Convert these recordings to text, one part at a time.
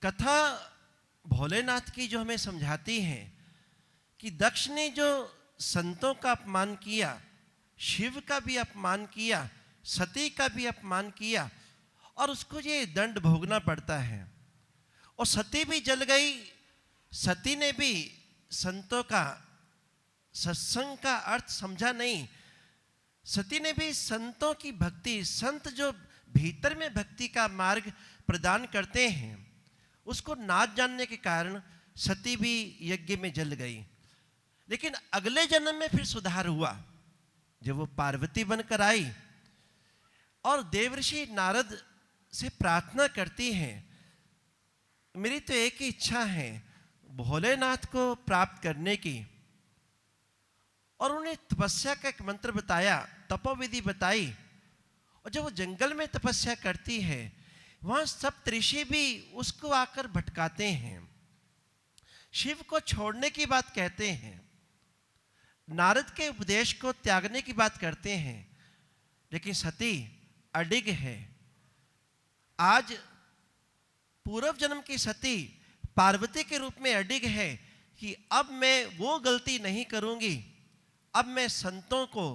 कथा भोलेनाथ की जो हमें समझाती है कि दक्ष ने जो संतों का अपमान किया, शिव का भी अपमान किया, सती का भी अपमान किया और उसको ये दंड भोगना पड़ता है। और सती भी जल गई। सती ने भी संतों का, सत्संग का अर्थ समझा नहीं। सती ने भी संतों की भक्ति, संत जो भीतर में भक्ति का मार्ग प्रदान करते हैं, उसको ना जानने के कारण सती भी यज्ञ में जल गई। लेकिन अगले जन्म में फिर सुधार हुआ जब वो पार्वती बनकर आई और देवर्षि नारद से प्रार्थना करती हैं, मेरी तो एक ही इच्छा है भोलेनाथ को प्राप्त करने की। और उन्हें तपस्या का एक मंत्र बताया, तपोविधि बताई। और जब वो जंगल में तपस्या करती है, वहां सप्तऋषि भी उसको आकर भटकाते हैं, शिव को छोड़ने की बात कहते हैं, नारद के उपदेश को त्यागने की बात करते हैं। लेकिन सती अडिग है। आज पूर्व जन्म की सती पार्वती के रूप में अडिग है कि अब मैं वो गलती नहीं करूंगी, अब मैं संतों को,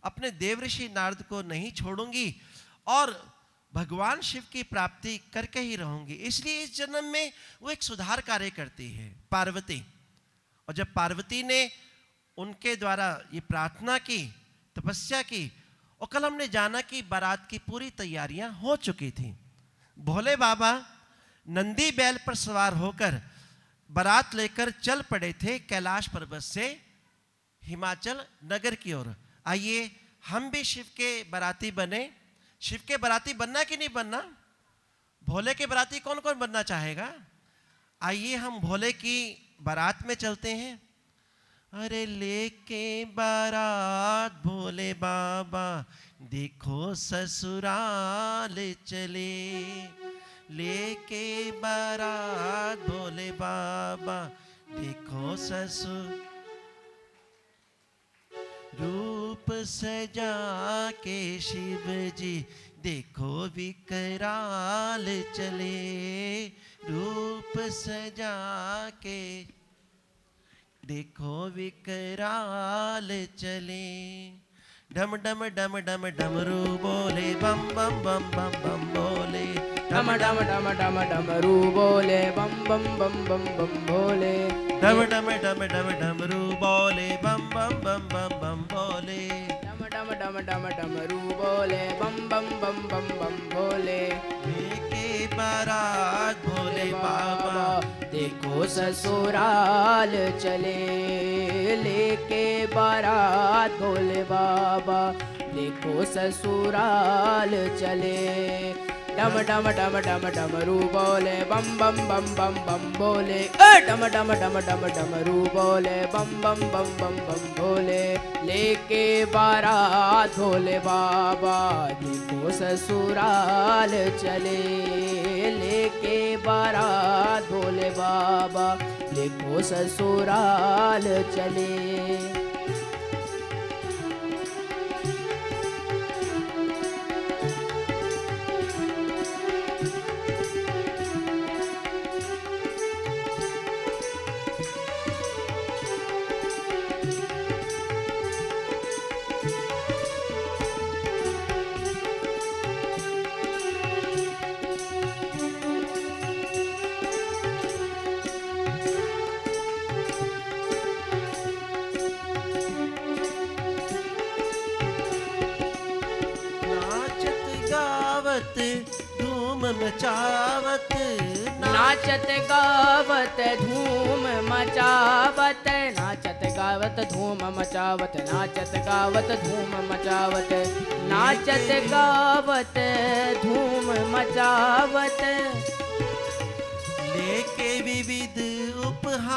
अपने देवर्षि नारद को नहीं छोड़ूंगी और भगवान शिव की प्राप्ति करके ही रहूंगी। इसलिए इस जन्म में वो एक सुधार कार्य करती है पार्वती। और जब पार्वती ने उनके द्वारा ये प्रार्थना की, तपस्या की, और कल हमने जाना कि बारात की पूरी तैयारियां हो चुकी थी। भोले बाबा नंदी बैल पर सवार होकर बारात लेकर चल पड़े थे कैलाश पर्वत से हिमाचल नगर की ओर। आइए हम भी शिव के बाराती बने। शिव के बाराती बनना कि नहीं बनना? भोले के बाराती कौन कौन बनना चाहेगा? आइए हम भोले की बारात में चलते हैं। अरे लेके बारात भोले बाबा, देखो ससुराल चले। लेके बारात भोले बाबा, देखो ससुर रूप सजा के शिव जी, देखो विकराल चले। रूप सजा के देखो विकराल चले। डम डम डम डम डमरू बोले, बम बम बम बम बम बोले। डम डम डम डम डमरू बोले, बम बम बम बम बम बोले। डम डम डम डम डमरू बोले, बम बम बम बम बम बोले। डम डम डम डम डमरू बोले, बम बम बम बम बम बोले। लेके बारात भोले बाबा, देखो ससुराल चले। लेके बारात भोले बाबा, देखो ससुराल चले। डम डम डम डम डमरू बोले, बम बम बम बम बम बोले। डम डम डम डम डमरू बोले, बम बम बम बम बम बोले। लेके बारात भोले बाबा, देखो ससुराल चले। लेके बारात भोले बाबा, देखो ससुराल चले। धूम मचावत, नाचत गावत धूम मचावत। नाचत गावत धूम मचावत। नाचत गावत धूम मचावत। नाचत गावत धूम मचावत। लेके विविध उपहार,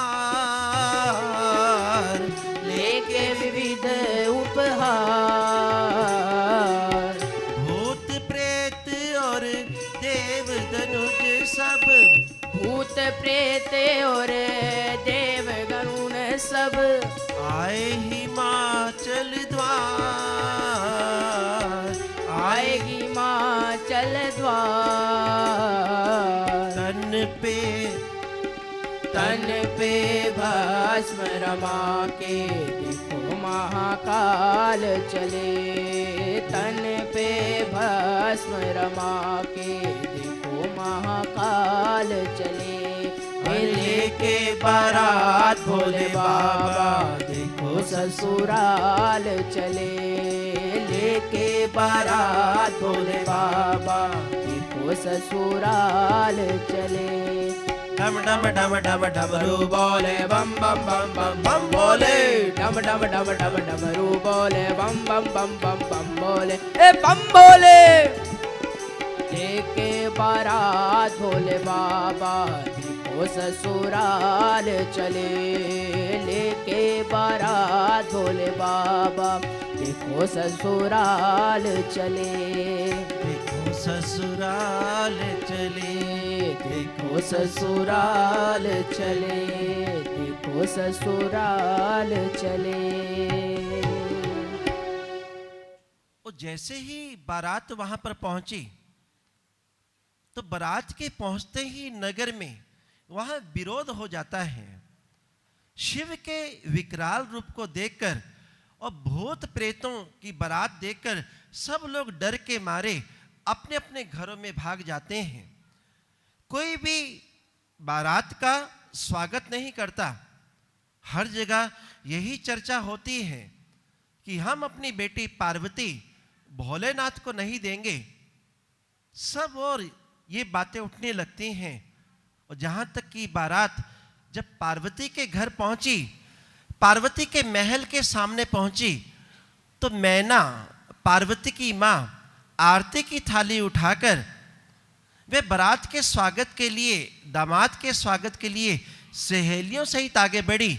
लेके विविध उपहार। भूत प्रेत और देव धनुष सब, भूत प्रेत और देव गरुण सब आए हिमाचल द्वार। आए हिमाचल द्वार। तन पे भस्म रमा के देखो महाकाल चले। तन पे भस्म रमा के देखो महाकाल चले। लेके बारात भोले बाबा देखो ससुराल चले। लेके बारात भोले बाबा देखो ससुराल चले। डम डम डम डम डमरू बोले बम बम बम बम बम बोले। डम डम डम डम डमरू बोले बम बम बम बम बम बोले। ए बम बोले। लेके बारात भोले बाबा देखो ससुराल चले। लेके बारात भोले बाबा देखो ससुराल चले। देखो ससुराल चले। देखो ससुराल चले। देखो ससुराल चले। और जैसे ही बारात वहां पर पहुंची तो बारात के पहुंचते ही नगर में वहां विरोध हो जाता है। शिव के विकराल रूप को देखकर और भूत प्रेतों की बारात देखकर सब लोग डर के मारे अपने अपने घरों में भाग जाते हैं। कोई भी बारात का स्वागत नहीं करता। हर जगह यही चर्चा होती है कि हम अपनी बेटी पार्वती भोलेनाथ को नहीं देंगे। सब और ये बातें उठने लगती हैं। और जहां तक कि बारात जब पार्वती के घर पहुंची, पार्वती के महल के सामने पहुंची, तो मैना पार्वती की मां आरती की थाली उठाकर वे बारात के स्वागत के लिए, दामाद के स्वागत के लिए सहेलियों सहित आगे बढ़ी।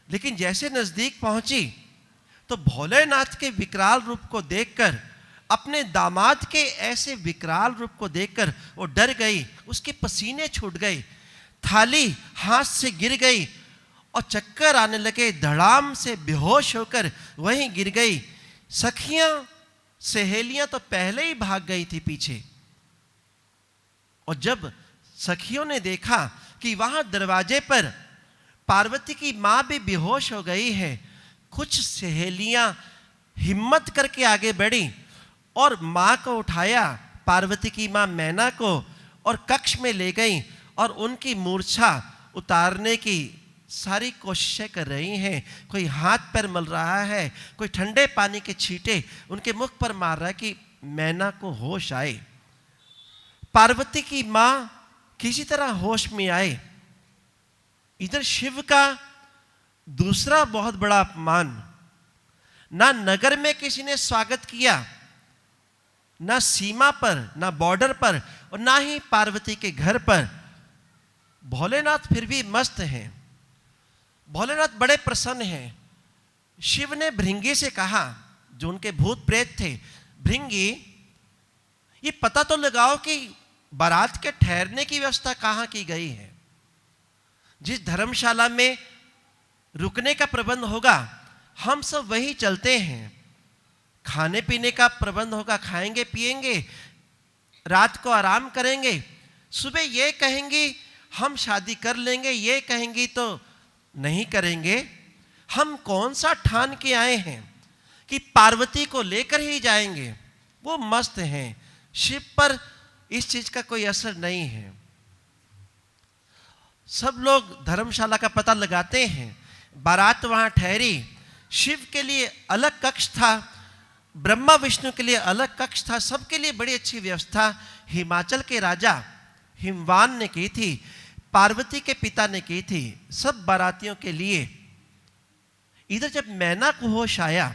लेकिन जैसे नजदीक पहुंची तो भोलेनाथ के विकराल रूप को देखकर, अपने दामाद के ऐसे विकराल रूप को देखकर वो डर गई। उसके पसीने छूट गए, थाली हाथ से गिर गई और चक्कर आने लगे। धड़ाम से बेहोश होकर वहीं गिर गई। सखियां सहेलियां तो पहले ही भाग गई थी पीछे। और जब सखियों ने देखा कि वहां दरवाजे पर पार्वती की मां भी बेहोश हो गई है, कुछ सहेलियां हिम्मत करके आगे बढ़ी और मां को उठाया, पार्वती की मां मैना को, और कक्ष में ले गई और उनकी मूर्छा उतारने की सारी कोशिशें कर रही हैं। कोई हाथ पैर मल रहा है, कोई ठंडे पानी के छींटे उनके मुख पर मार रहा है कि मैना को होश आए। पार्वती की मां किसी तरह होश में आए। इधर शिव का दूसरा बहुत बड़ा अपमान, ना नगर में किसी ने स्वागत किया, ना सीमा पर, ना बॉर्डर पर, और ना ही पार्वती के घर पर। भोलेनाथ फिर भी मस्त हैं। भोलेनाथ बड़े प्रसन्न हैं। शिव ने भृंगी से कहा, जो उनके भूत प्रेत थे, भृंगी ये पता तो लगाओ कि बारात के ठहरने की व्यवस्था कहां की गई है। जिस धर्मशाला में रुकने का प्रबंध होगा हम सब वही चलते हैं। खाने पीने का प्रबंध होगा, खाएंगे पिएंगे, रात को आराम करेंगे। सुबह ये कहेंगी हम शादी कर लेंगे, ये कहेंगी तो नहीं करेंगे। हम कौन सा ठान के आए हैं कि पार्वती को लेकर ही जाएंगे। वो मस्त हैं। शिव पर इस चीज का कोई असर नहीं है। सब लोग धर्मशाला का पता लगाते हैं। बारात वहां ठहरी। शिव के लिए अलग कक्ष था, ब्रह्मा विष्णु के लिए अलग कक्ष था। सबके लिए बड़ी अच्छी व्यवस्था हिमाचल के राजा हिमवान ने की थी, पार्वती के पिता ने की थी, सब बारातियों के लिए। इधर जब मैना को होश आया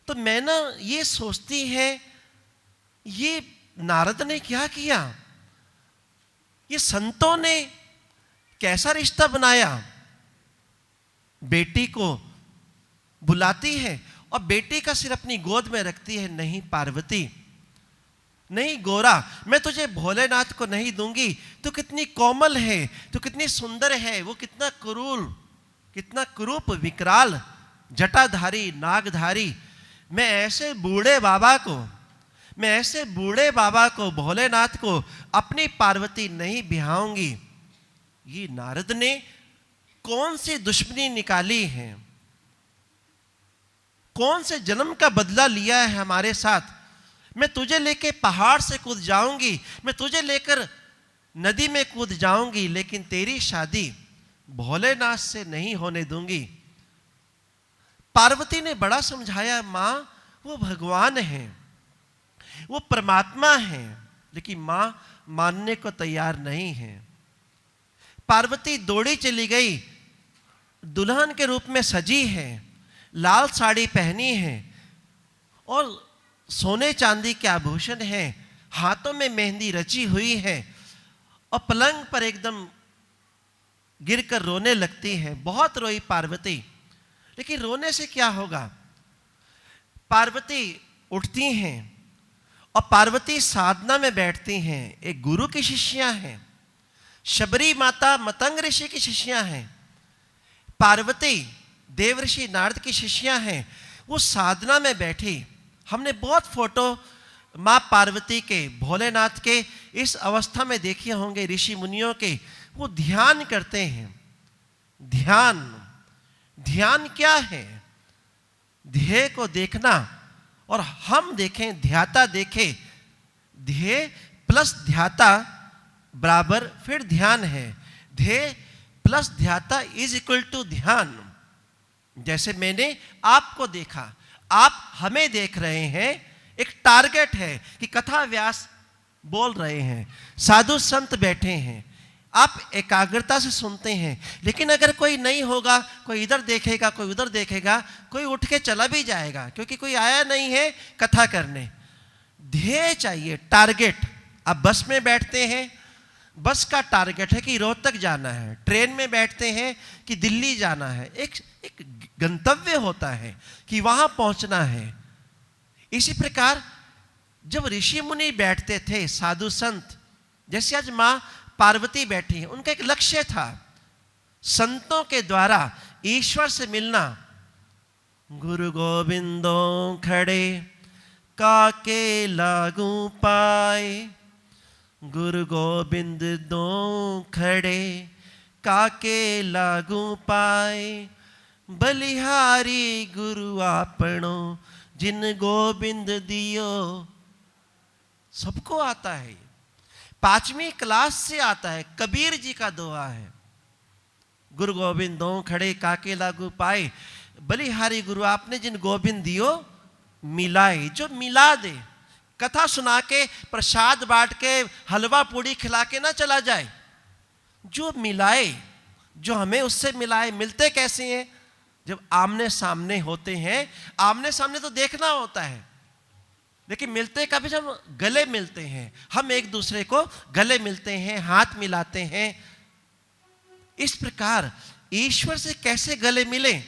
तो मैना ये सोचती है, ये नारद ने क्या किया, ये संतों ने कैसा रिश्ता बनाया। बेटी को बुलाती है और बेटी का सिर अपनी गोद में रखती है। नहीं पार्वती, नहीं गोरा, मैं तुझे भोलेनाथ को नहीं दूंगी। तू कितनी कोमल है, तू कितनी सुंदर है, वो कितना क्रूर, कितना कुरूप, विकराल, जटाधारी, नागधारी। मैं ऐसे बूढ़े बाबा को मैं ऐसे बूढ़े बाबा को, भोलेनाथ को अपनी पार्वती नहीं बिहाऊंगी। ये नारद ने कौन सी दुश्मनी निकाली है, कौन से जन्म का बदला लिया है हमारे साथ। मैं तुझे लेके पहाड़ से कूद जाऊंगी, मैं तुझे लेकर नदी में कूद जाऊंगी, लेकिन तेरी शादी भोलेनाथ से नहीं होने दूंगी। पार्वती ने बड़ा समझाया, मां वो भगवान है, वो परमात्मा है, लेकिन मां मानने को तैयार नहीं है। पार्वती दौड़ी चली गई, दुल्हन के रूप में सजी है, लाल साड़ी पहनी है और सोने चांदी के आभूषण हैं, हाथों में मेहंदी रची हुई है और पलंग पर एकदम गिरकर रोने लगती है। बहुत रोई पार्वती, लेकिन रोने से क्या होगा। पार्वती उठती हैं और पार्वती साधना में बैठती हैं। एक गुरु की शिष्या हैं, शबरी माता मतंग ऋषि की शिष्या हैं। पार्वती देवऋषि नारद की शिष्या हैं। वो साधना में बैठी। हमने बहुत फोटो माँ पार्वती के, भोलेनाथ के इस अवस्था में देखे होंगे, ऋषि मुनियों के। वो ध्यान करते हैं। ध्यान, ध्यान क्या है? ध्येय को देखना, और हम देखें, ध्याता देखे। ध्येय प्लस ध्याता बराबर फिर ध्यान है। ध्येय प्लस ध्याता इज इक्वल टू ध्यान। जैसे मैंने आपको देखा, आप हमें देख रहे हैं, एक टारगेट है कि कथा व्यास बोल रहे हैं, साधु संत बैठे हैं, आप एकाग्रता से सुनते हैं। लेकिन अगर कोई नहीं होगा, कोई इधर देखेगा, कोई उधर देखेगा, कोई उठ के चला भी जाएगा, क्योंकि कोई आया नहीं है कथा करने। ध्येय चाहिए, टारगेट। आप बस में बैठते हैं, बस का टारगेट है कि रोहतक जाना है। ट्रेन में बैठते हैं कि दिल्ली जाना है। एक गंतव्य होता है कि वहां पहुंचना है। इसी प्रकार जब ऋषि मुनि बैठते थे, साधु संत, जैसे आज मां पार्वती बैठी है, उनका एक लक्ष्य था, संतों के द्वारा ईश्वर से मिलना। गुरु गोविंदो खड़े काके लागू पाए, गुरु गोविंद दो खड़े काके लागू पाए, बलिहारी गुरु आपनो जिन गोविंद दियो। सबको आता है, 5वीं क्लास से आता है। कबीर जी का दोहा है, गुरु गोविंद दो खड़े काके लागू पाए, बलिहारी गुरु आपने जिन गोविंद दियो मिलाए। जो मिला दे, कथा सुना के, प्रसाद बांट के, हलवा पूड़ी खिला के ना चला जाए। जो मिलाए, जो हमें उससे मिलाए। मिलते कैसे हैं? जब आमने सामने होते हैं। आमने सामने तो देखना होता है, लेकिन मिलते कभी जब गले मिलते हैं, हम एक दूसरे को गले मिलते हैं, हाथ मिलाते हैं। इस प्रकार ईश्वर से कैसे गले मिले?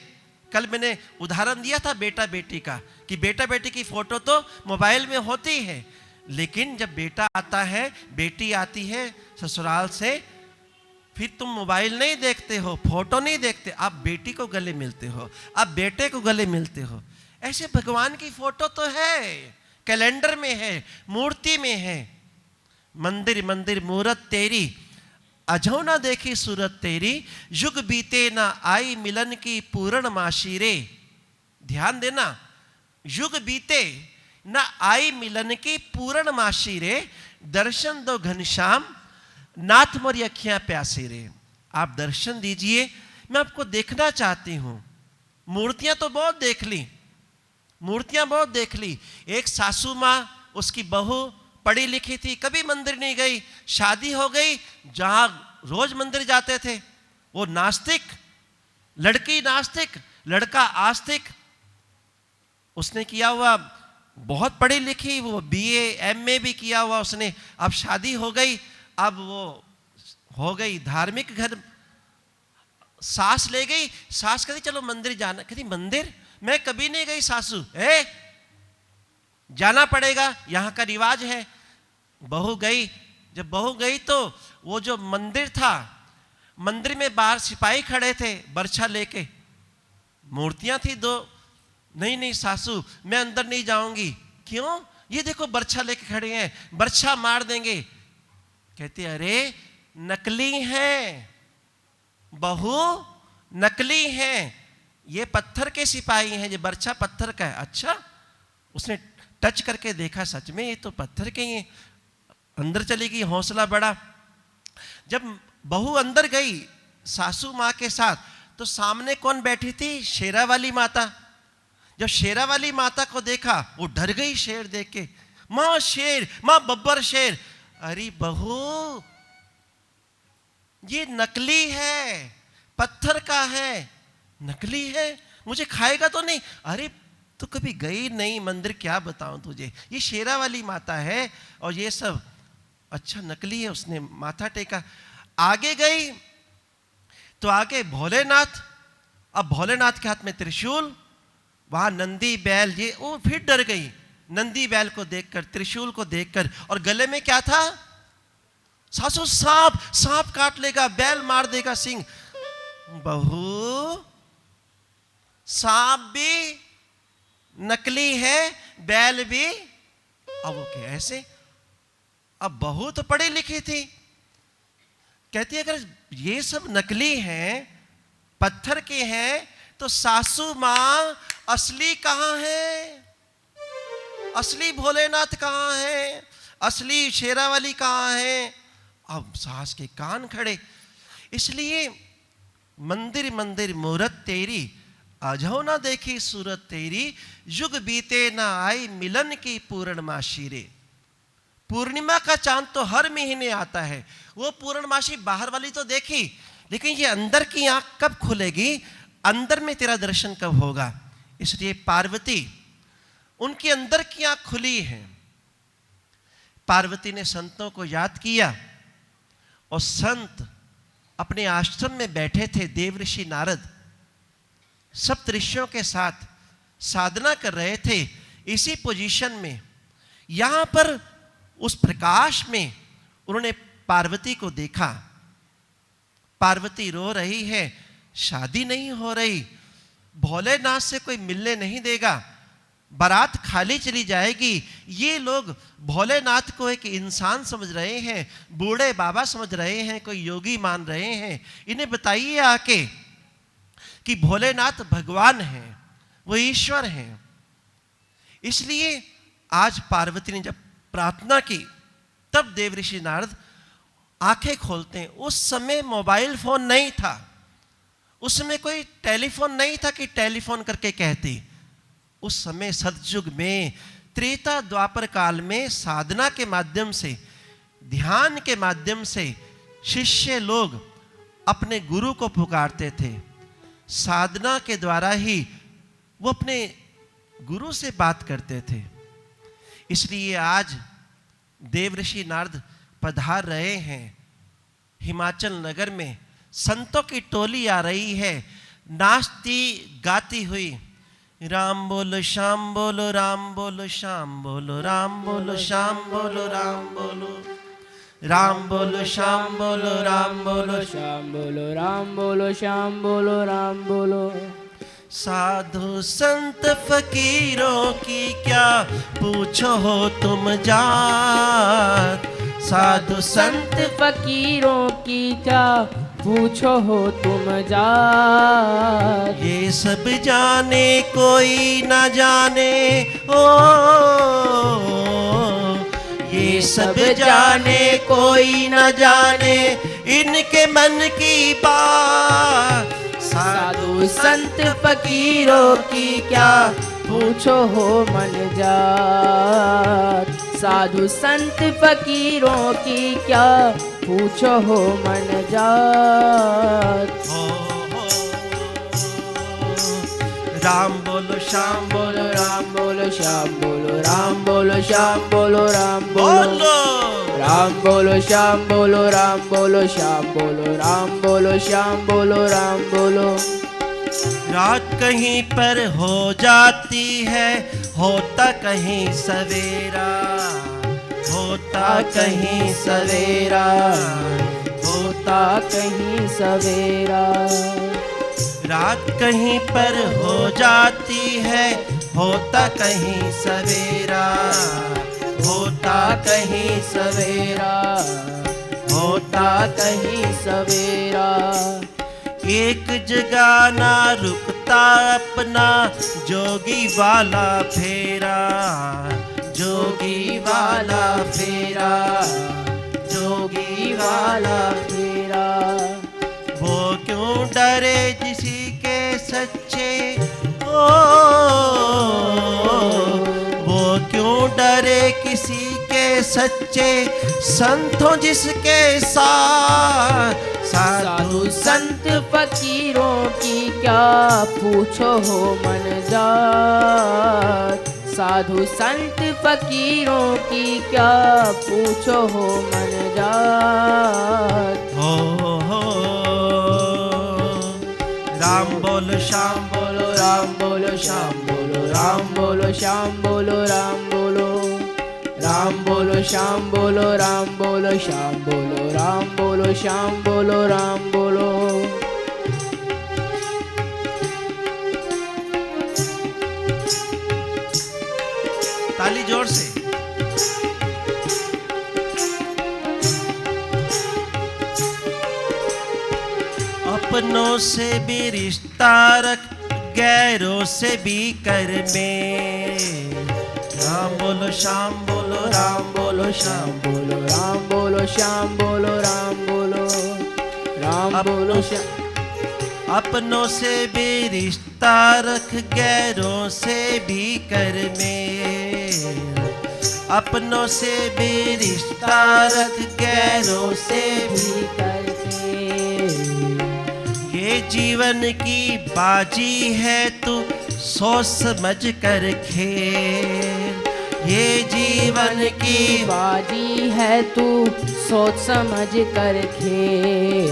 कल मैंने उदाहरण दिया था बेटा बेटी का, कि बेटा बेटी की फोटो तो मोबाइल में होती है, लेकिन जब बेटा आता है, बेटी आती है ससुराल से, फिर तुम मोबाइल नहीं देखते हो, फोटो नहीं देखते, आप बेटी को गले मिलते हो, आप बेटे को गले मिलते हो। ऐसे भगवान की फोटो तो है, कैलेंडर में है, मूर्ति में है। मंदिर मंदिर मूरत तेरी, अजो ना देखी सूरत तेरी, युग बीते ना आई मिलन की पूर्ण माशी रे। ध्यान देना, युग बीते ना आई मिलन की पूर्ण माशी रे, दर्शन दो घनश्याम नाथ मोरी अखियां प्यासी रे। आप दर्शन दीजिए, मैं आपको देखना चाहती हूं। मूर्तियां तो बहुत देख ली, मूर्तियां बहुत देख ली। एक सासू माँ, उसकी बहू पढ़ी लिखी थी, कभी मंदिर नहीं गई, शादी हो गई, जहां रोज मंदिर जाते थे। वो नास्तिक, लड़की नास्तिक, लड़का आस्तिक। उसने किया हुआ बहुत पढ़ी लिखी, वो बीए एमए भी किया हुआ उसने। अब शादी हो गई, अब वो हो गई धार्मिक घर। सास ले गई, सास कहती चलो मंदिर जाना। कहती मंदिर? मैं कभी नहीं गई सासू। जाना पड़ेगा, यहां का रिवाज है। बहू गई। जब बहू गई तो वो जो मंदिर था, मंदिर में बाहर सिपाही खड़े थे बर्छा लेके, मूर्तियां थी दो। नहीं नहीं सासू, मैं अंदर नहीं जाऊंगी। क्यों? ये देखो बर्छा लेके खड़े हैं, बर्छा मार देंगे। कहते अरे नकली हैं बहू, नकली हैं, ये पत्थर के सिपाही हैं, ये बर्छा पत्थर का है। अच्छा, उसने टच करके देखा, सच में ये तो पत्थर के ही हैं। अंदर चली गई, हौसला बढ़ा। जब बहू अंदर गई सासू माँ के साथ, तो सामने कौन बैठी थी? शेरा वाली माता। जब शेरा वाली माता को देखा, वो डर गई शेर देख के। माँ शेर, माँ बब्बर शेर। अरे बहू, ये नकली है, पत्थर का है, नकली है, मुझे खाएगा तो नहीं? अरे तो कभी गई नहीं मंदिर, क्या बताऊं तुझे, ये शेरा वाली माता है और ये सब। अच्छा नकली है। उसने माथा टेका, आगे गई तो आगे भोलेनाथ। अब भोलेनाथ के हाथ में त्रिशूल, वहां नंदी बैल, ये वो फिर डर गई नंदी बैल को देखकर, त्रिशूल को देखकर। और गले में क्या था? सासू सांप, सांप काट लेगा, बैल मार देगा सिंह। बहू, सांप भी नकली है, बैल भी। अब वो कैसे? अब बहू तो पढ़ी लिखी थी, कहती है अगर ये सब नकली हैं, पत्थर के हैं, तो सासू मां असली कहां है? असली भोलेनाथ कहां है? असली शेरावाली कहां है? अब सास के कान खड़े। इसलिए मंदिर मंदिर मूरत तेरी, आजो ना देखी सूरत तेरी, युग बीते ना आई मिलन की पूर्णमासी रे। पूर्णिमा का चांद तो हर महीने आता है, वो पूर्णमासी बाहर वाली तो देखी, लेकिन ये अंदर की आंख कब खुलेगी? अंदर में तेरा दर्शन कब होगा? इसलिए पार्वती, उनके अंदर की आंख खुली है। पार्वती ने संतों को याद किया और संत अपने आश्रम में बैठे थे। देवऋषि नारद सप्तऋषियों के साथ साधना कर रहे थे। इसी पोजीशन में यहां पर उस प्रकाश में उन्होंने पार्वती को देखा। पार्वती रो रही है, शादी नहीं हो रही, भोलेनाथ से कोई मिलने नहीं देगा, बारात खाली चली जाएगी। ये लोग भोलेनाथ को एक इंसान समझ रहे हैं, बूढ़े बाबा समझ रहे हैं, कोई योगी मान रहे हैं। इन्हें बताइए आके कि भोलेनाथ भगवान हैं, वो ईश्वर हैं। इसलिए आज पार्वती ने जब प्रार्थना की, तब देवऋषि नारद आंखें खोलते हैं। उस समय मोबाइल फोन नहीं था, उस समय कोई टेलीफोन नहीं था कि टेलीफोन करके कहती। उस समय सतयुग में, त्रेता द्वापर काल में साधना के माध्यम से, ध्यान के माध्यम से शिष्य लोग अपने गुरु को पुकारते थे। साधना के द्वारा ही वो अपने गुरु से बात करते थे। इसलिए आज देवऋषि नारद पधार रहे हैं हिमाचल नगर में। संतों की टोली आ रही है, नाचती गाती हुई। राम बोलो श्याम बोलो, राम बोलो श्याम बोलो, राम बोलो श्याम बोलो, राम बोलो, राम बोलो श्याम बोलो, राम बोलो श्याम बोलो, राम बोलो श्याम बोलो, राम बोलो। साधु संत फकीरों की क्या पूछो हो तुम जात। साधु संत फकीरों की क्या पूछो हो तुम जात। ये सब जाने कोई ना जाने, ओ ये सब जाने कोई ना जाने, इनके मन की बात। साधु संत फकीरों की क्या पूछो हो मन जात। साधु संत फकीरों की क्या पूछो हो मन जात। राम बोलो श्याम बोलो, राम बोलो श्याम बोलो, राम बोलो श्याम बोलो, राम बोलो, राम बोलो श्याम बोलो, राम बोलो श्याम बोलो, राम बोलो श्याम बोलो, राम बोलो। रात कहीं पर हो जाती है, होता कहीं सवेरा, होता कहीं सवेरा, होता कहीं सवेरा। रात कहीं पर हो जाती है, होता कहीं सवेरा। होता कहीं सवेरा, होता कहीं सवेरा। एक जगह ना रुकता अपना जोगी वाला फेरा, जोगी वाला फेरा, जोगी वाला फेरा। वो क्यों डरे किसी के सच्चे, ओ वो क्यों डरे किसी के सच्चे संतों जिसके साथ। साधु संत फकीरों की क्या पूछो हो मन जात, साधु संत फकीरों की क्या पूछो हो मन जात। हो राम बोलो श्याम बोलो राम बोलो श्याम बोलो, राम बोलो श्याम बोलो, राम बोलो, राम बोलो श्याम बोलो, राम बोलो श्याम बोलो, राम बोलो श्याम बोलो, राम बोलो। ताली जोर से। अपनों से भी रिश्ता रख, गैरों से भी कर में। राम बोलो श्याम बोलो, राम बोलो श्याम बोलो, राम बोलो श्याम बोलो, राम बोलो, राम बोलो श्याम। अपनों से भी रिश्ता रख, गैरों से भी कर में। अपनों से भी रिश्ता रख, गैरों से भी करके। ये जीवन की बाजी है, तू सोच समझ कर खेल। ये जीवन की बाजी है, तू सोच समझ कर खेल।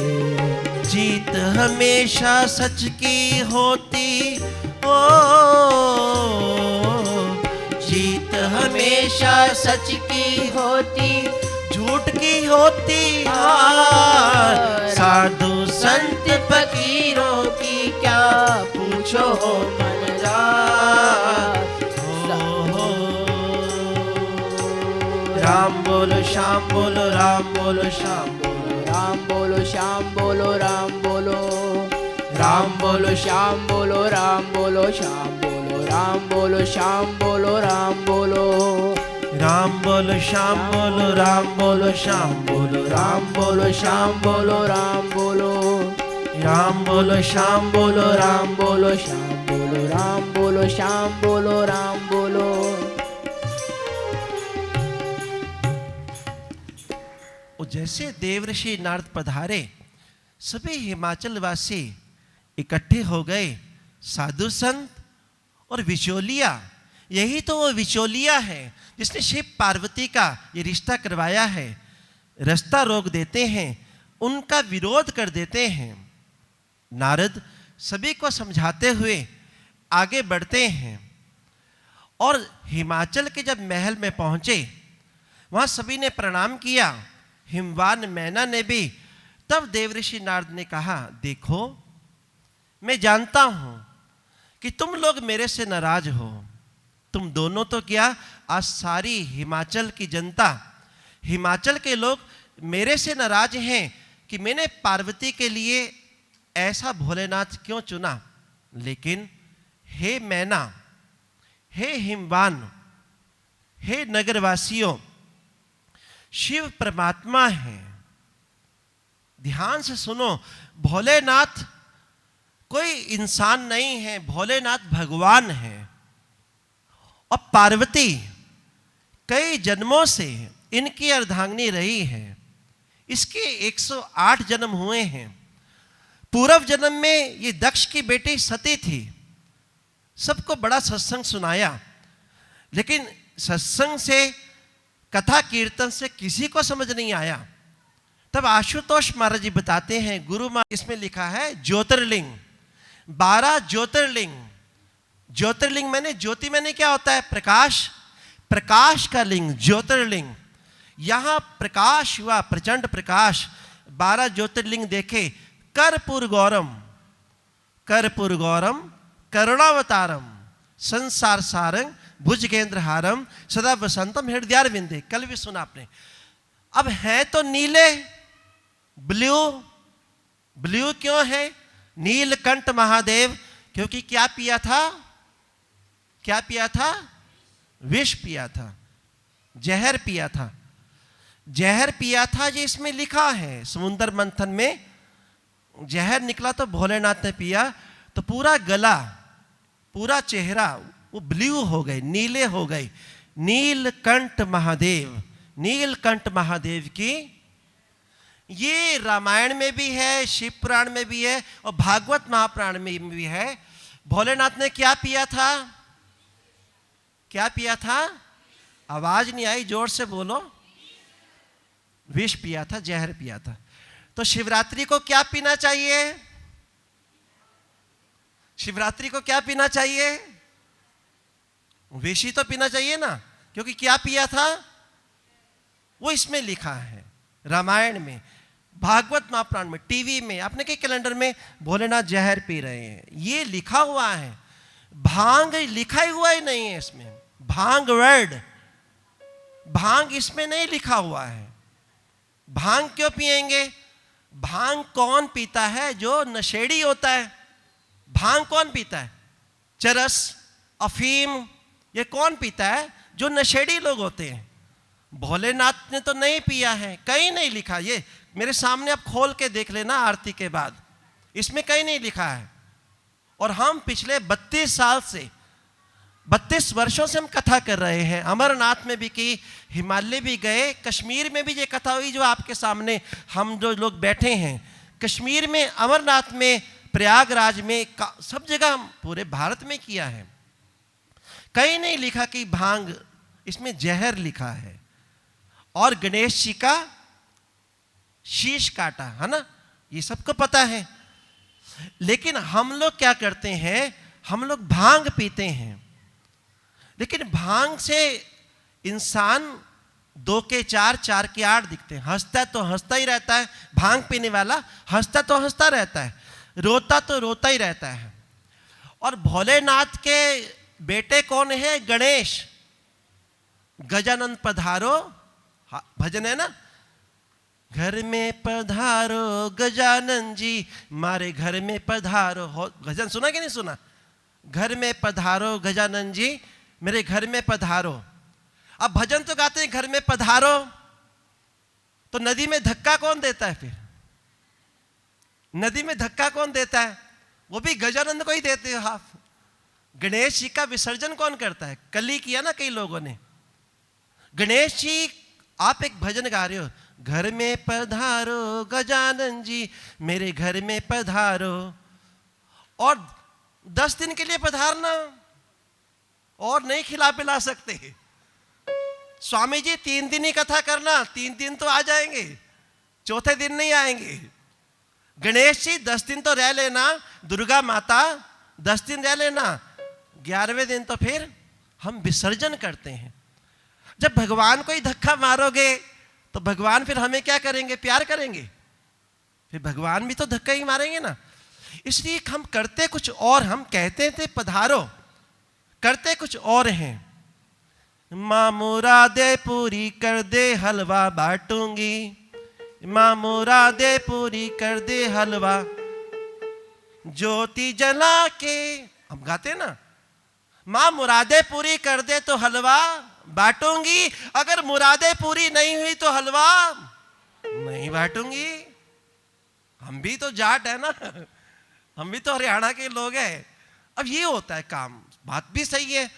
जीत हमेशा सच की होती, ओ जीत हमेशा सच की होती, झूठ की होती हार। साधु संत फकीरों की क्या पूछो हो मन जात। राम बोलो श्याम बोलो, राम बोलो श्याम बोलो, राम बोलो श्याम बोलो, राम बोलो, राम बोलो श्याम बोलो, राम बोलो श्याम बोलो, राम बोलो श्याम बोलो, राम बोलो। राम बोलो श्याम बोलो, राम बोलो श्याम बोलो, राम बोलो श्याम बोलो, राम बोलो, राम बोलो श्याम बोलो, राम बोलो श्याम बोलो, राम बोलो श्याम बोलो, राम बोलो। जैसे देवऋषि नारद पधारे, सभी हिमाचल वासी इकट्ठे हो गए। साधु संत और विचोलिया, यही तो वो विचोलिया है जिसने शिव पार्वती का ये रिश्ता करवाया है। रास्ता रोक देते हैं, उनका विरोध कर देते हैं। नारद सभी को समझाते हुए आगे बढ़ते हैं और हिमाचल के जब महल में पहुंचे, वहां सभी ने प्रणाम किया। हिमवान मैना ने भी। तब देवऋषि नारद ने कहा, देखो मैं जानता हूं कि तुम लोग मेरे से नाराज हो। तुम दोनों तो क्या, आज सारी हिमाचल की जनता, हिमाचल के लोग मेरे से नाराज हैं कि मैंने पार्वती के लिए ऐसा भोलेनाथ क्यों चुना। लेकिन हे मैना, हे हिमवान, हे नगरवासियों, शिव परमात्मा है। ध्यान से सुनो, भोलेनाथ कोई इंसान नहीं है, भोलेनाथ भगवान है। और पार्वती कई जन्मों से इनकी अर्धांगिनी रही है। इसके 108 जन्म हुए हैं। पूर्व जन्म में ये दक्ष की बेटी सती थी। सबको बड़ा सत्संग सुनाया, लेकिन सत्संग से, कथा कीर्तन से किसी को समझ नहीं आया। तब आशुतोष महाराज जी बताते हैं, गुरु महाराज, इसमें लिखा है ज्योतिर्लिंग, 12 ज्योतिर्लिंग। ज्योतिर्लिंग मैंने, ज्योति मैंने क्या होता है, प्रकाश, प्रकाश का लिंग ज्योतिर्लिंग। यहां प्रकाश हुआ, प्रचंड प्रकाश। 12 ज्योतिर्लिंग देखे। कर्पूर गौरम, कर्पूर गौरम, करुणावतारम, संसार सारंग, भुजगेंद्रहारम सदा वसंतम हृदयारविंदे, कल भी सुना आपने। अब है तो नीले, ब्लू, ब्लू क्यों है? नीलकंठ महादेव, क्योंकि क्या पिया था? क्या पिया था? विष पिया था, जहर पिया था। जहर पिया था ये इसमें लिखा है, समुद्र मंथन में जहर निकला तो भोलेनाथ ने पिया, तो पूरा गला, पूरा चेहरा वो ब्लू हो गए, नीले हो गए। नीलकंठ महादेव, नीलकंठ महादेव की ये रामायण में भी है, शिव पुराण में भी है और भागवत महापुराण में भी है। भोलेनाथ ने क्या पिया था? क्या पिया था? आवाज नहीं आई, जोर से बोलो। विष पिया था, जहर पिया था। तो शिवरात्रि को क्या पीना चाहिए? शिवरात्रि को क्या पीना चाहिए? विष ही तो पीना चाहिए ना, क्योंकि क्या पिया था वो इसमें लिखा है, रामायण में, भागवत महापुराण में, टीवी में, अपने के कैलेंडर में भोलेनाथ जहर पी रहे हैं, ये लिखा हुआ है। भांग लिखा ही हुआ ही नहीं है इसमें, भांग वर्ड, भांग इसमें नहीं लिखा हुआ है। भांग क्यों पिएंगे? भांग कौन पीता है? जो नशेड़ी होता है। भांग कौन पीता है? चरस, अफीम, ये कौन पीता है? जो नशेड़ी लोग होते हैं। भोलेनाथ ने तो नहीं पिया है, कहीं नहीं लिखा। ये मेरे सामने आप खोल के देख लेना आरती के बाद, इसमें कहीं नहीं लिखा है। और हम पिछले 32 साल से, 32 वर्षों से हम कथा कर रहे हैं। अमरनाथ में भी की, हिमालय भी गए, कश्मीर में भी ये कथा हुई जो आपके सामने हम जो लोग बैठे हैं। कश्मीर में, अमरनाथ में, प्रयागराज में, सब जगह हम पूरे भारत में किया है। कहीं नहीं लिखा कि भांग, इसमें जहर लिखा है। और गणेश जी का शीश काटा है ना, ये सबको पता है। लेकिन हम लोग क्या करते हैं? हम लोग भांग पीते हैं। लेकिन भांग से इंसान 2 के 4, 4 के 8 दिखते हैं। हंसता तो हंसता ही रहता है, भांग पीने वाला हंसता तो हंसता रहता है, रोता तो रोता ही रहता है। और भोलेनाथ के बेटे कौन है? गणेश। गजानन पधारो, भजन है ना, घर में पधारो गजानन जी, मारे घर में पधारो। भजन सुना कि नहीं सुना? घर में पधारो गजानन जी, मेरे घर में पधारो। अब भजन तो गाते हैं घर में पधारो, तो नदी में धक्का कौन देता है? फिर नदी में धक्का कौन देता है? वो भी गजानंद को ही देते हैं हाथ। गणेश जी का विसर्जन कौन करता है? कल ही किया ना कई लोगों ने। गणेश जी, आप एक भजन गा रहे हो, घर में पधारो गजानन जी, मेरे घर में पधारो। और 10 दिन के लिए पधारना, और नहीं खिला पिला सकते। स्वामी जी 3 दिन ही कथा करना, 3 दिन तो आ जाएंगे, चौथे दिन नहीं आएंगे। गणेश जी 10 दिन तो रह लेना, दुर्गा माता 10 दिन रह लेना, 11वें दिन तो फिर हम विसर्जन करते हैं। जब भगवान को ही धक्का मारोगे तो भगवान फिर हमें क्या करेंगे? प्यार करेंगे? फिर भगवान भी तो धक्का ही मारेंगे ना। इसलिए हम करते कुछ और, हम कहते थे पधारो, करते कुछ और हैं। माँ मुरादे पूरी कर दे, हलवा बांटूंगी, माँ मुरादे पूरी कर दे हलवा, ज्योति जला के, हम गाते ना, माँ मुरादे पूरी कर दे तो हलवा बांटूंगी, अगर मुरादे पूरी नहीं हुई तो हलवा नहीं बांटूंगी। हम भी तो जाट है ना, हम भी तो हरियाणा के लोग हैं। अब ये होता है काम, बात भी सही है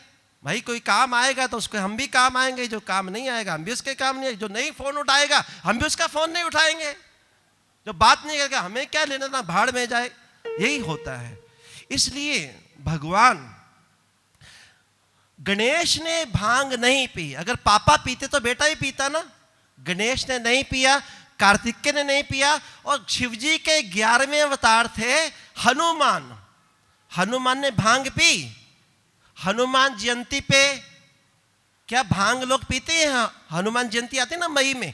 भाई, कोई काम आएगा तो उसके हम भी काम आएंगे, जो काम नहीं आएगा हम भी उसके काम नहीं आएंगे, जो नहीं फोन उठाएगा हम भी उसका फोन नहीं उठाएंगे, जो बात नहीं करेगा हमें क्या लेना ना, भाड़ में जाए। यही होता है। इसलिए भगवान गणेश ने भांग नहीं पी। अगर पापा पीते तो बेटा ही पीता ना। गणेश ने नहीं पिया, कार्तिकेय ने नहीं पिया। और शिवजी के 11वें अवतार थे हनुमान। हनुमान ने भांग पी। हनुमान जयंती पे क्या भांग लोग पीते हैं? हनुमान जयंती आती है ना मई में,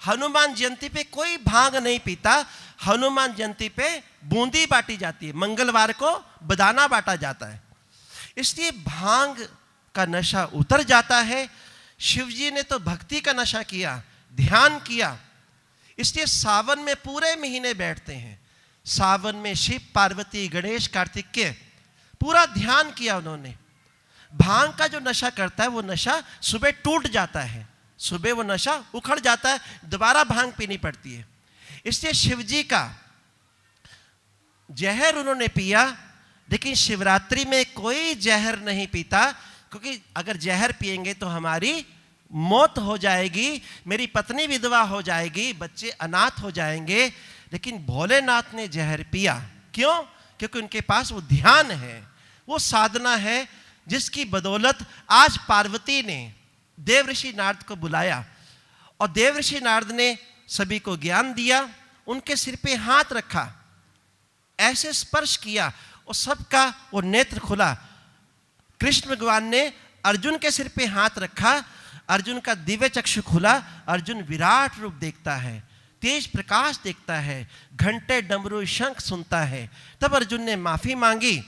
हनुमान जयंती पे कोई भांग नहीं पीता। हनुमान जयंती पे बूंदी बांटी जाती है, मंगलवार को बदाना बांटा जाता है। इसलिए भांग का नशा उतर जाता है। शिव जी ने तो भक्ति का नशा किया, ध्यान किया, इसलिए सावन में पूरे महीने बैठते हैं। सावन में शिव, पार्वती, गणेश, कार्तिकेय पूरा ध्यान किया उन्होंने। भांग का जो नशा करता है वो नशा सुबह टूट जाता है, सुबह वो नशा उखड़ जाता है, दोबारा भांग पीनी पड़ती है। इसलिए शिव जी का जहर उन्होंने पिया, लेकिन शिवरात्रि में कोई जहर नहीं पीता, क्योंकि अगर जहर पिएंगे तो हमारी मौत हो जाएगी, मेरी पत्नी विधवा हो जाएगी, बच्चे अनाथ हो जाएंगे। लेकिन भोलेनाथ ने जहर पिया, क्यों? क्योंकि उनके पास वो ध्यान है, वो साधना है, जिसकी बदौलत आज पार्वती ने देवऋषि नारद को बुलाया और देवऋषि नारद ने सभी को ज्ञान दिया, उनके सिर पे हाथ रखा, ऐसे स्पर्श किया और सबका वो नेत्र खुला। कृष्ण भगवान ने अर्जुन के सिर पे हाथ रखा, अर्जुन का दिव्य चक्षु खुला, अर्जुन विराट रूप देखता है, तेज प्रकाश देखता है, घंटे डमरू शंख सुनता है। तब अर्जुन ने माफी मांगी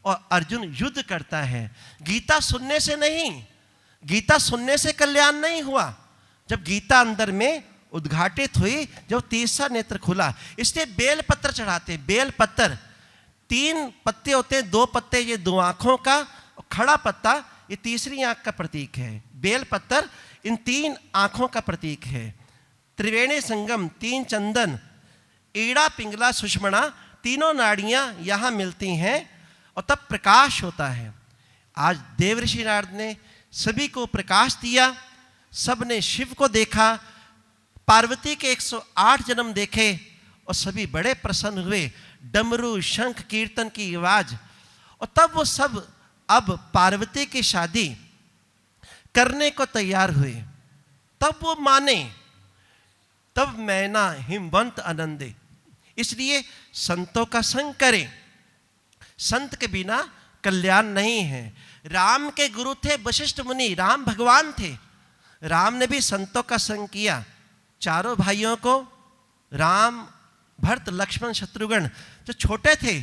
और अर्जुन युद्ध करता है। गीता सुनने से नहीं, गीता सुनने से कल्याण नहीं हुआ, जब गीता अंदर में उद्घाटित हुई, जब तीसरा नेत्र खुला। इसलिए बेल पत्र चढ़ाते, बेल पत्र 3 पत्ते होते हैं, 2 पत्ते ये 2 आंखों का, और खड़ा पत्ता ये तीसरी आंख का प्रतीक है। बेल पत्र इन 3 आंखों का प्रतीक है। त्रिवेणी संगम, 3 चंदन, ईड़ा पिंगला सुषमणा, तीनों नाड़ियां यहां मिलती हैं और तब प्रकाश होता है। आज देवऋषि नारद ने सभी को प्रकाश दिया, सबने शिव को देखा, पार्वती के 108 जन्म देखे और सभी बड़े प्रसन्न हुए। डमरू शंख कीर्तन की आवाज, और तब वो सब अब पार्वती की शादी करने को तैयार हुए। तब वो माने, तब मैना हिमवंत आनंदे। इसलिए संतों का संग करें, संत के बिना कल्याण नहीं है। राम के गुरु थे वशिष्ठ मुनि, राम भगवान थे, राम ने भी संतों का संग किया। चारों भाइयों को, राम, भरत, लक्ष्मण, शत्रुघ्न, जो छोटे थे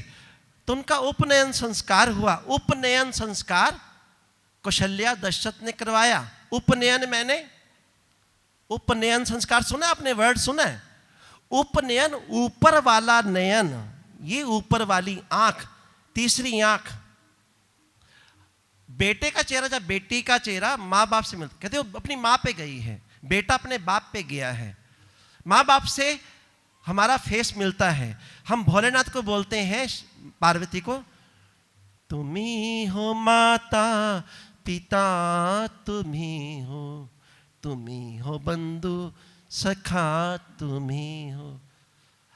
तो उनका उपनयन संस्कार हुआ। उपनयन संस्कार कौशल्या दशरथ ने करवाया। उपनयन मैंने, उपनयन संस्कार सुना आपने, वर्ड सुना है? उपनयन ऊपर वाला नयन, ये ऊपर वाली आंख, तीसरी आंख। बेटे का चेहरा, जब बेटी का चेहरा माँ बाप से मिलता, कहते हो अपनी माँ पे गई है, बेटा अपने बाप पे गया है, माँ बाप से हमारा फेस मिलता है। हम भोलेनाथ को बोलते हैं, पार्वती को, तुम्ही हो माता पिता, तुम्ही हो बंधु सखा, तुम्ही हो।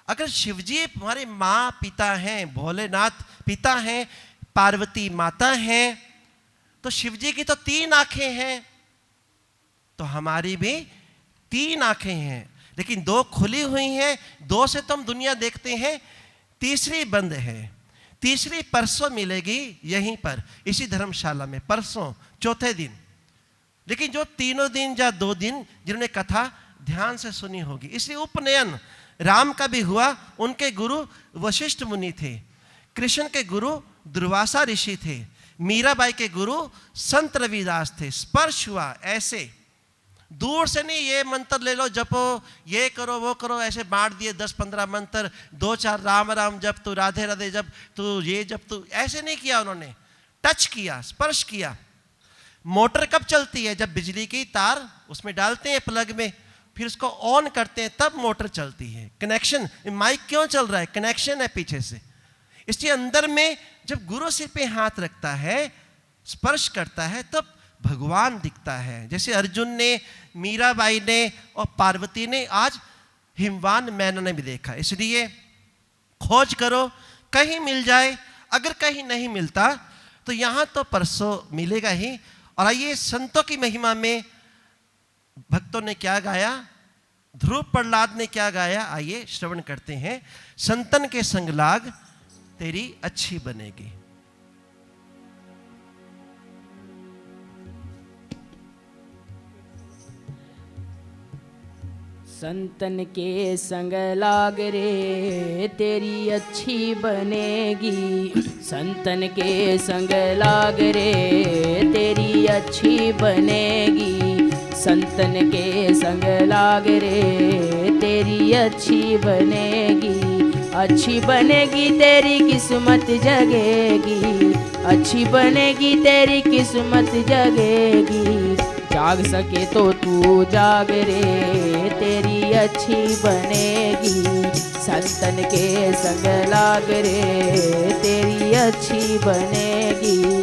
अगर शिवजी हमारे माँ पिता हैं, भोलेनाथ पिता हैं, पार्वती माता हैं, तो शिवजी की तो 3 आंखें हैं, तो हमारी भी 3 आंखें हैं, लेकिन 2 खुली हुई हैं। 2 से तो हम दुनिया देखते हैं, तीसरी बंद है। तीसरी परसों मिलेगी यहीं पर, इसी धर्मशाला में, परसों चौथे दिन। लेकिन जो 3 दिन या 2 दिन जिन्होंने कथा ध्यान से सुनी होगी। इसलिए उपनयन राम का भी हुआ, उनके गुरु वशिष्ठ मुनि थे, कृष्ण के गुरु दुर्वासा ऋषि थे, मीराबाई के गुरु संत रविदास थे। स्पर्श हुआ ऐसे, दूर से नहीं, ये मंत्र ले लो, जपो, ये करो, वो करो, ऐसे बांट दिए 10-15 मंत्र, 2-4 राम राम जप, तू राधे राधे जप, तू ये जप, तू, ऐसे नहीं किया उन्होंने। टच किया, स्पर्श किया। मोटर कब चलती है? जब बिजली की तार उसमें डालते हैं प्लग में, फिर उसको ऑन करते हैं, तब मोटर चलती है। कनेक्शन, माइक क्यों चल रहा है? कनेक्शन है पीछे से। इसलिए अंदर में जब गुरु सिर पे हाथ रखता है, स्पर्श करता है, तब भगवान दिखता है। जैसे अर्जुन ने, मीराबाई ने और पार्वती ने आज हिमवान मैना ने भी देखा। इसलिए खोज करो, कहीं मिल जाए, अगर कहीं नहीं मिलता तो यहां तो परसों मिलेगा ही। और आइए संतों की महिमा में भक्तों ने क्या गाया, ध्रुव प्रहलाद ने क्या गाया, आइए श्रवण करते हैं। संतन के संग लाग तेरी अच्छी बनेगी। संतन के संग लाग रे तेरी अच्छी बनेगी। संतन के संग लाग रे तेरी अच्छी बनेगी। संतन के संग लाग रे तेरी अच्छी बनेगी। अच्छी बनेगी तेरी किस्मत जगेगी। अच्छी बनेगी तेरी किस्मत जगेगी। जाग सके तो तू जाग रे तेरी अच्छी बनेगी। संतन के संग लाग रे तेरी अच्छी बनेगी।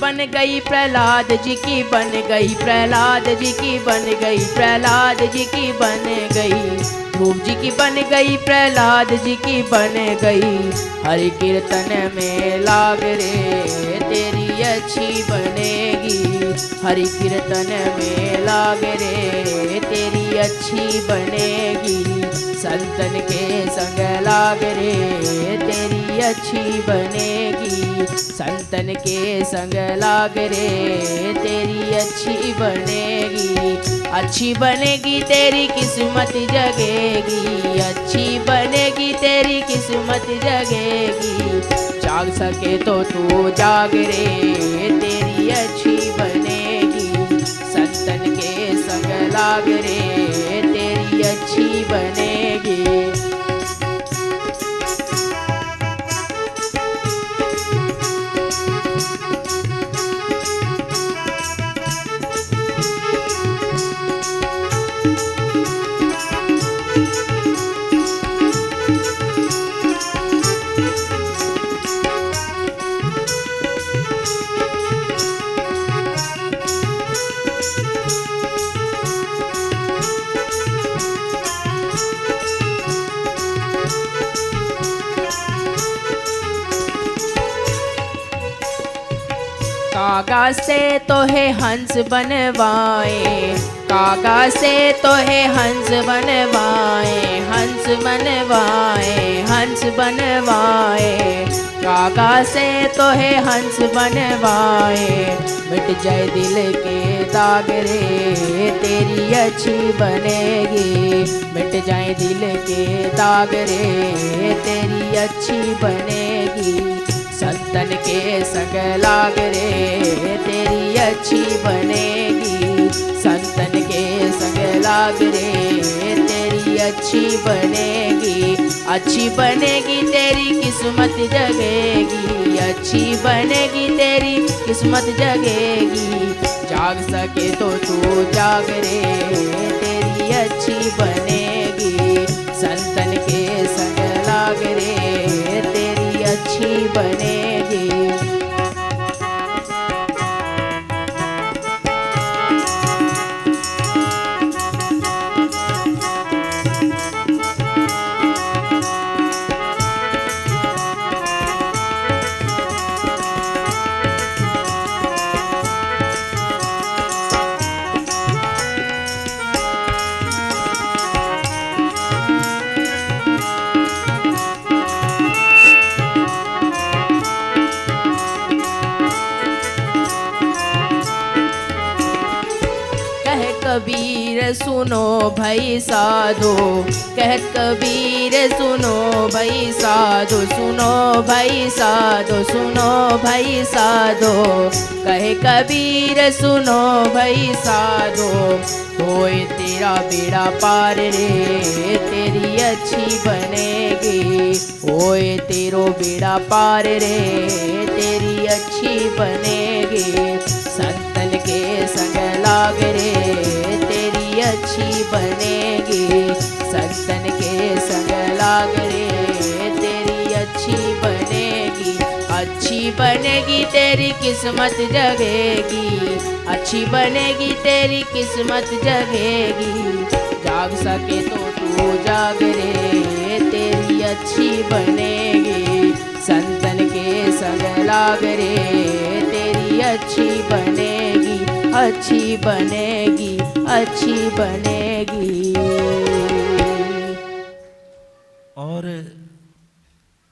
बन गई प्रहलाद जी की बन गई। प्रहलाद जी की बन गई। प्रहलाद जी की बन गई। ध्रुव जी की बन गई। प्रहलाद जी की बन गई। हरि कीर्तन में लाग रे तेरी अच्छी बनेगी। हरि कीर्तन में लाग रे तेरी अच्छी बनेगी। संतन के संग लाग रे तेरी अच्छी बनेगी। संतन के संग लाग रे तेरी अच्छी बनेगी। अच्छी बनेगी तेरी किस्मत जगेगी। अच्छी बनेगी तेरी किस्मत जगेगी। जाग सके तो तू जाग रे तेरी अच्छी बनेगी। संतन के संग लाग रे तेरी अच्छी बनेगी। कागा से तो है हंस बनवाए। कागा से तो है हंस बनवाए। हंस बनवाए। हंस बनवाए। कागा से तो है हंस बनवाए। मिट जाए दिल के दाग रे तेरी अच्छी बनेगी। मिट जाए दिल के दाग रे तेरी अच्छी बनेगी। संतन के संग लाग रे तेरी अच्छी बनेगी। संतन के संग लाग रे तेरी अच्छी बनेगी। अच्छी बनेगी तेरी किस्मत जगेगी। अच्छी बनेगी तेरी किस्मत जगेगी। जाग सके तो तू जाग रे तेरी अच्छी बनेगी। संतन के संग लाग रे तेरी अच्छी बनेगी। कबीर सुनो भाई साधो। कह कबीर सुनो भाई साधो। सुनो भाई साधो। सुनो भाई साधो। कहे कबीर सुनो भाई साधो। होए तेरा बेड़ा पार रे तेरी अच्छी बनेगी। होए तेरो बेड़ा पार रे तेरी अच्छी बनेगी। संतन के संग लाग रे तेरी अच्छी बनेगी। संतन के संग लाग रे तेरी अच्छी बनेगी। अच्छी बनेगी तेरी किस्मत जगेगी। अच्छी बनेगी तेरी किस्मत जगेगी। जाग सके तो तू जाग रे, तेरी अच्छी बनेगी। संतन के संग लाग रे, तेरी अच्छी बनेगी, अच्छी बनेगी, अच्छी बनेगी। और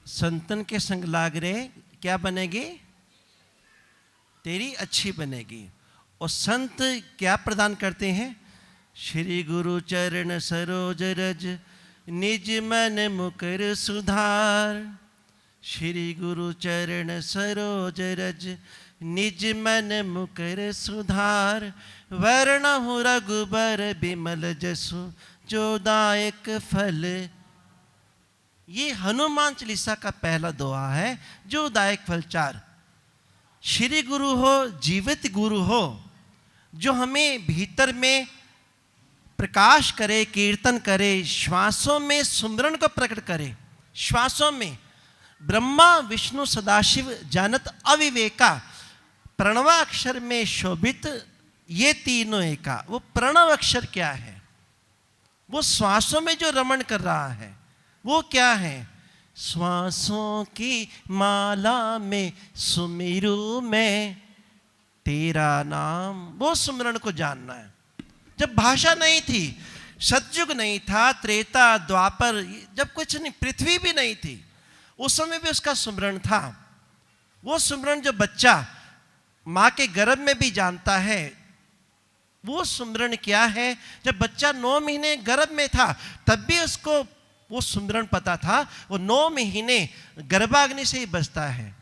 संतन के संग लाग रे क्या बनेगी? तेरी अच्छी बनेगी। और संत क्या प्रदान करते हैं? श्री गुरु चरण सरोज रज, निज मन मुकर सुधार। श्री गुरु चरण सरोज रज, निज मन मुकर सुधार। वर्णहु रघुबर बिमल जसु, जो दायक फल। ये हनुमान चालीसा का पहला दोहा है, जो दायक फल 4। श्री गुरु हो, जीवित गुरु हो, जो हमें भीतर में प्रकाश करे, कीर्तन करे, श्वासों में सुमरन को प्रकट करे। श्वासों में ब्रह्मा विष्णु सदाशिव जानत अविवेका, प्रणवाक्षर में शोभित ये तीनों एका। वो प्रणव अक्षर क्या है? वो श्वासों में जो रमण कर रहा है वो क्या है? श्वासों की माला में सुमिरू मैं तेरा नाम। वो सुमरण को जानना है। जब भाषा नहीं थी, सतयुग नहीं था, त्रेता द्वापर, जब कुछ नहीं, पृथ्वी भी नहीं थी, उस समय भी उसका सुमरण था। वो सुमरण जो बच्चा माँ के गर्भ में भी जानता है, वो सुमरण क्या है? जब बच्चा 9 महीने गर्भ में था तब भी उसको वो सुमरण पता था। वो 9 महीने गर्भाग्नि से ही बचता है।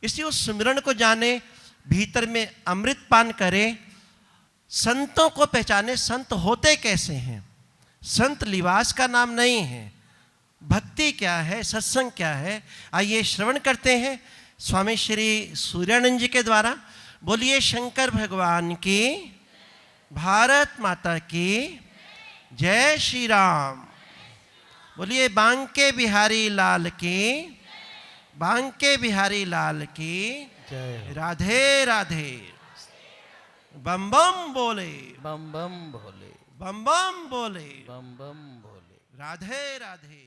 इसलिए उस सुमरण को जाने, भीतर में अमृत पान करे, संतों को पहचाने। संत होते कैसे हैं? संत लिबास का नाम नहीं है। भक्ति क्या है, सत्संग क्या है, आइए श्रवण करते हैं स्वामी श्री सूर्यानंद जी के द्वारा। बोलिए शंकर भगवान की, भारत माता की जय श्री राम। बोलिए बांके बिहारी लाल की, बांके बिहारी लाल की जय। राधे राधे। बम बम बोले, बम बम भोले, बम बम बोले, बम बम भोले। राधे राधे।